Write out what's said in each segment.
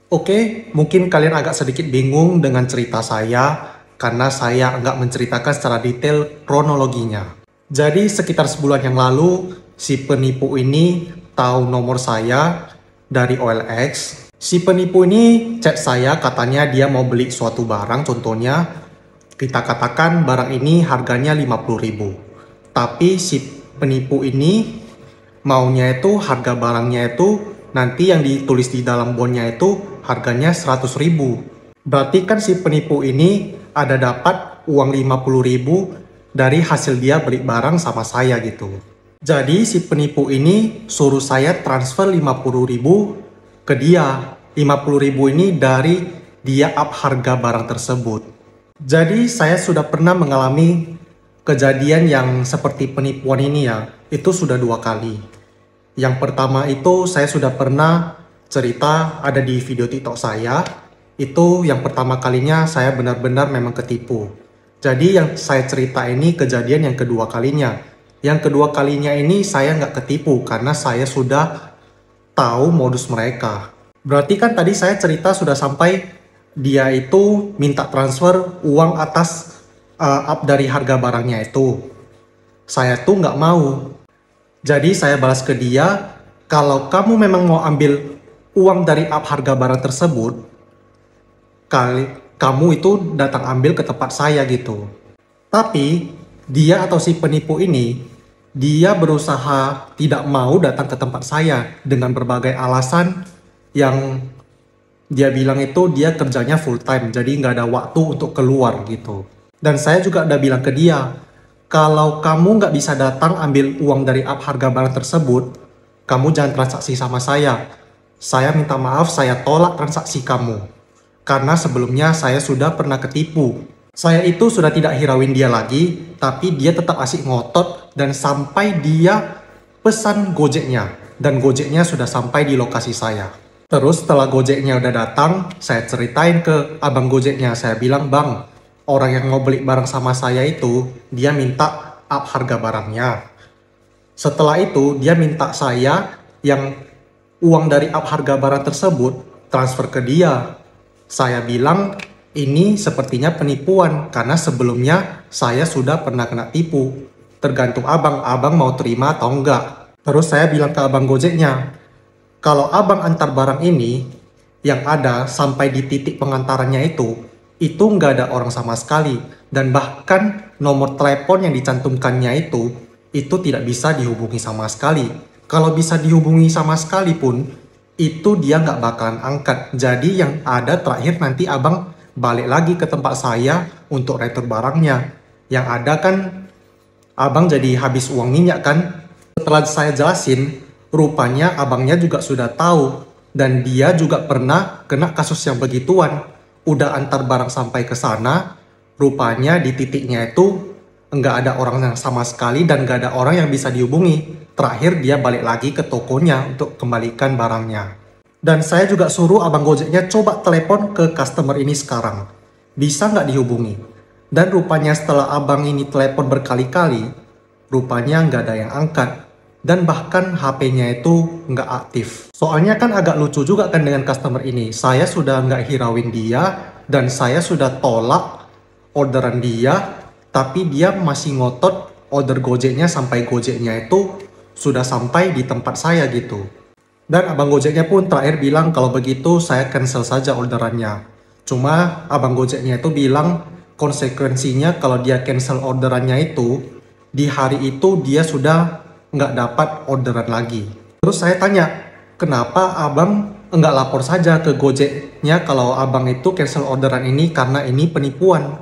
Oke, mungkin kalian agak sedikit bingung dengan cerita saya karena saya nggak menceritakan secara detail kronologinya. Jadi sekitar sebulan yang lalu, si penipu ini tahu nomor saya dari OLX. Si penipu ini chat saya katanya dia mau beli suatu barang, contohnya kita katakan barang ini harganya 50.000. Tapi si penipu ini maunya itu harga barangnya itu nanti yang ditulis di dalam bonnya itu harganya 100.000. Berarti kan si penipu ini ada dapat uang 50.000 dari hasil dia beli barang sama saya gitu. Jadi si penipu ini suruh saya transfer 50.000 ke dia. 50.000 ini dari dia up harga barang tersebut. Jadi saya sudah pernah mengalami kejadian yang seperti penipuan ini ya. Itu sudah 2 kali. Yang pertama itu saya sudah pernah cerita ada di video TikTok saya. Itu yang pertama kalinya saya benar-benar memang ketipu. Jadi yang saya cerita ini kejadian yang kedua kalinya. Yang kedua kalinya ini saya nggak ketipu karena saya sudah tahu modus mereka. Berarti kan tadi saya cerita sudah sampai dia itu minta transfer uang atas up dari harga barangnya itu. Saya tuh nggak mau. Jadi saya balas ke dia, kalau kamu memang mau ambil uang dari up harga barang tersebut, kamu itu datang ambil ke tempat saya gitu. Tapi dia atau si penipu ini, dia berusaha tidak mau datang ke tempat saya dengan berbagai alasan yang dia bilang itu dia kerjanya full time, jadi nggak ada waktu untuk keluar gitu. Dan saya juga udah bilang ke dia, kalau kamu nggak bisa datang ambil uang dari up harga barang tersebut, kamu jangan transaksi sama saya. Saya minta maaf, saya tolak transaksi kamu. Karena sebelumnya saya sudah pernah ketipu. Saya itu sudah tidak hirauin dia lagi, tapi dia tetap asik ngotot dan sampai dia pesan Gojeknya. Dan Gojeknya sudah sampai di lokasi saya. Terus setelah Gojeknya udah datang, saya ceritain ke abang Gojeknya. Saya bilang, bang, orang yang mau beli barang sama saya itu, dia minta up harga barangnya. Setelah itu, dia minta saya yang uang dari up harga barang tersebut transfer ke dia. Saya bilang, ini sepertinya penipuan karena sebelumnya saya sudah pernah kena tipu. Tergantung abang mau terima atau enggak. Terus saya bilang ke abang Gojeknya, kalau abang antar barang ini, yang ada sampai di titik pengantarannya itu nggak ada orang sama sekali. Dan bahkan nomor telepon yang dicantumkannya itu tidak bisa dihubungi sama sekali. Kalau bisa dihubungi sama sekali pun, itu dia nggak bakalan angkat. Jadi yang ada terakhir nanti abang balik lagi ke tempat saya untuk retur barangnya. Yang ada kan abang jadi habis uang minyak kan. Setelah saya jelasin, rupanya abangnya juga sudah tahu. Dan dia juga pernah kena kasus yang begituan. Udah antar barang sampai ke sana, rupanya di titiknya itu nggak ada orang yang sama sekali dan nggak ada orang yang bisa dihubungi. Terakhir dia balik lagi ke tokonya untuk kembalikan barangnya. Dan saya juga suruh abang Gojeknya coba telepon ke customer ini sekarang. Bisa nggak dihubungi? Dan rupanya setelah abang ini telepon berkali-kali, rupanya nggak ada yang angkat. Dan bahkan HP-nya itu nggak aktif. Soalnya kan agak lucu juga kan dengan customer ini. Saya sudah nggak hirauin dia dan saya sudah tolak orderan dia, tapi dia masih ngotot order Gojeknya sampai Gojeknya itu sudah sampai di tempat saya gitu. Dan abang Gojeknya pun terakhir bilang kalau begitu saya cancel saja orderannya. Cuma abang Gojeknya itu bilang konsekuensinya kalau dia cancel orderannya itu, di hari itu dia sudah nggak dapat orderan lagi. Terus saya tanya, kenapa abang nggak lapor saja ke Gojeknya kalau abang itu cancel orderan ini karena ini penipuan?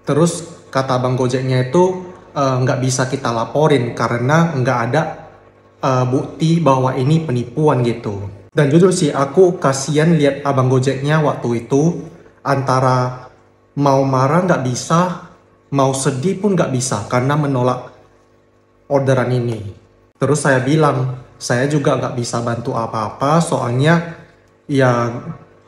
Terus kata abang Gojeknya itu nggak bisa kita laporin karena nggak ada bukti bahwa ini penipuan gitu. Dan jujur sih aku kasihan lihat abang Gojeknya waktu itu, antara mau marah nggak bisa, mau sedih pun nggak bisa karena menolak orderan ini. Terus saya bilang, saya juga nggak bisa bantu apa-apa soalnya ya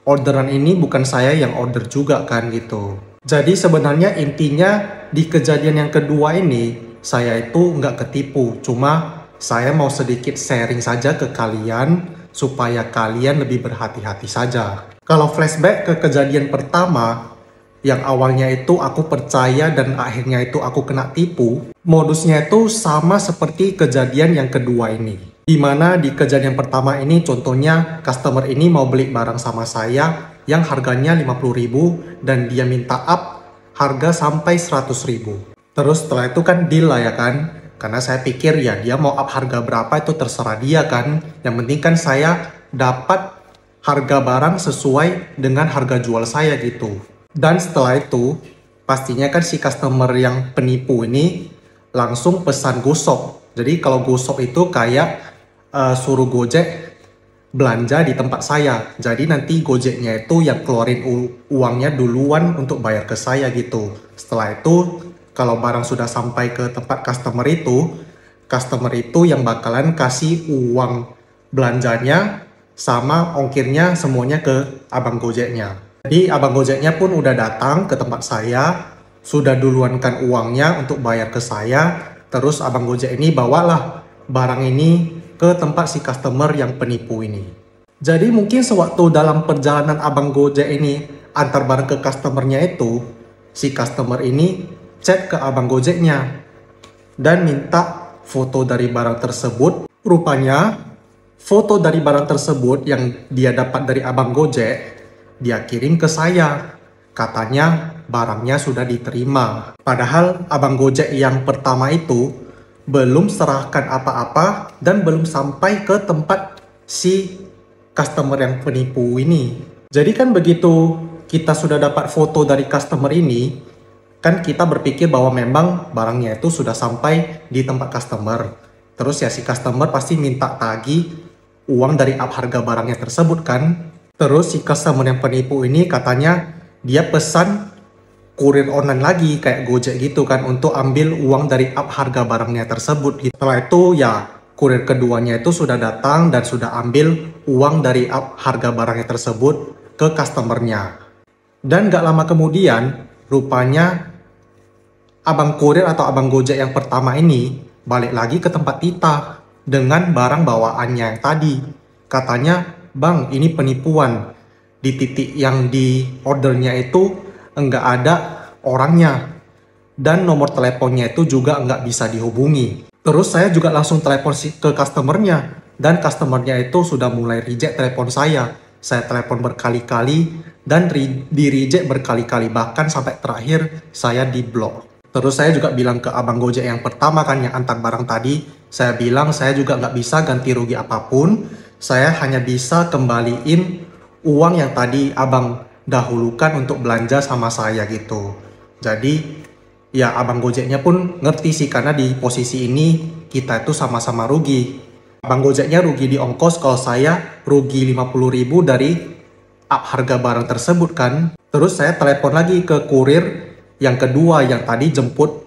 orderan ini bukan saya yang order juga kan gitu. Jadi sebenarnya intinya di kejadian yang kedua ini saya itu nggak ketipu. Cuma saya mau sedikit sharing saja ke kalian supaya kalian lebih berhati-hati saja. Kalau flashback ke kejadian pertama, yang awalnya itu aku percaya dan akhirnya itu aku kena tipu, modusnya itu sama seperti kejadian yang kedua ini. Dimana di kejadian pertama ini contohnya customer ini mau beli barang sama saya yang harganya 50.000 dan dia minta up harga sampai 100.000. Terus setelah itu kan deal lah ya kan, karena saya pikir ya dia mau up harga berapa itu terserah dia kan, yang penting kan saya dapat harga barang sesuai dengan harga jual saya gitu. Dan setelah itu, pastinya kan si customer yang penipu ini langsung pesan GoShop. Jadi kalau GoShop itu kayak suruh Gojek belanja di tempat saya. Jadi nanti Gojeknya itu yang keluarin uangnya duluan untuk bayar ke saya gitu. Setelah itu, kalau barang sudah sampai ke tempat customer itu yang bakalan kasih uang belanjanya sama ongkirnya semuanya ke abang Gojeknya. Jadi abang Gojeknya pun udah datang ke tempat saya, sudah duluankan uangnya untuk bayar ke saya, terus abang Gojek ini bawalah barang ini ke tempat si customer yang penipu ini. Jadi mungkin sewaktu dalam perjalanan abang Gojek ini antar barang ke customernya itu, si customer ini chat ke abang Gojeknya dan minta foto dari barang tersebut. Rupanya foto dari barang tersebut yang dia dapat dari abang Gojek dia kirim ke saya. Katanya barangnya sudah diterima. Padahal abang Gojek yang pertama itu belum serahkan apa-apa dan belum sampai ke tempat si customer yang penipu ini. Jadi kan begitu kita sudah dapat foto dari customer ini, kan kita berpikir bahwa memang barangnya itu sudah sampai di tempat customer. Terus ya si customer pasti minta tagih uang dari up harga barangnya tersebut kan. Terus si customer yang penipu ini katanya dia pesan kurir online lagi kayak Gojek gitu kan untuk ambil uang dari up harga barangnya tersebut. Setelah itu ya kurir keduanya itu sudah datang dan sudah ambil uang dari up harga barangnya tersebut ke customernya. Dan gak lama kemudian rupanya abang kurir atau abang Gojek yang pertama ini balik lagi ke tempat kita dengan barang bawaannya yang tadi. Katanya, "Bang, ini penipuan. Di titik yang di ordernya itu enggak ada orangnya. Dan nomor teleponnya itu juga enggak bisa dihubungi." Terus saya juga langsung telepon ke customernya. Dan customernya itu sudah mulai reject telepon saya. Saya telepon berkali-kali dan di-reject berkali-kali. Bahkan sampai terakhir saya di-block. Terus saya juga bilang ke abang Gojek yang pertama kan yang antar barang tadi. Saya bilang saya juga nggak bisa ganti rugi apapun. Saya hanya bisa kembaliin uang yang tadi abang dahulukan untuk belanja sama saya gitu. Jadi ya abang Gojeknya pun ngerti sih karena di posisi ini kita itu sama-sama rugi. Abang Gojeknya rugi di ongkos, kalau saya rugi 50.000 dari up harga barang tersebut kan. Terus saya telepon lagi ke kurir yang kedua yang tadi jemput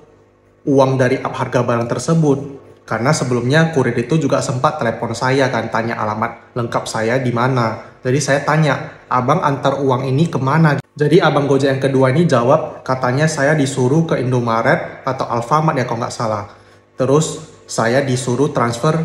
uang dari up harga barang tersebut. Karena sebelumnya kurir itu juga sempat telepon saya kan, tanya alamat lengkap saya di mana. Jadi saya tanya, "Abang antar uang ini kemana?" Jadi abang Gojek yang kedua ini jawab, katanya saya disuruh ke Indomaret atau Alfamart ya kalau nggak salah. Terus saya disuruh transfer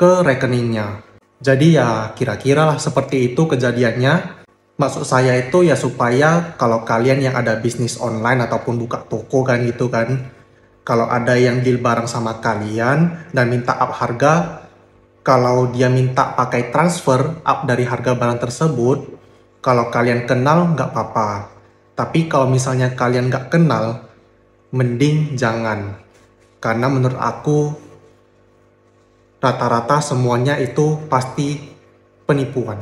ke rekeningnya. Jadi ya kira-kira lah seperti itu kejadiannya. Maksud saya itu ya supaya kalau kalian yang ada bisnis online ataupun buka toko kan gitu kan, kalau ada yang deal barang sama kalian dan minta up harga, kalau dia minta pakai transfer up dari harga barang tersebut, kalau kalian kenal nggak apa-apa. Tapi kalau misalnya kalian nggak kenal, mending jangan. Karena menurut aku, rata-rata semuanya itu pasti penipuan.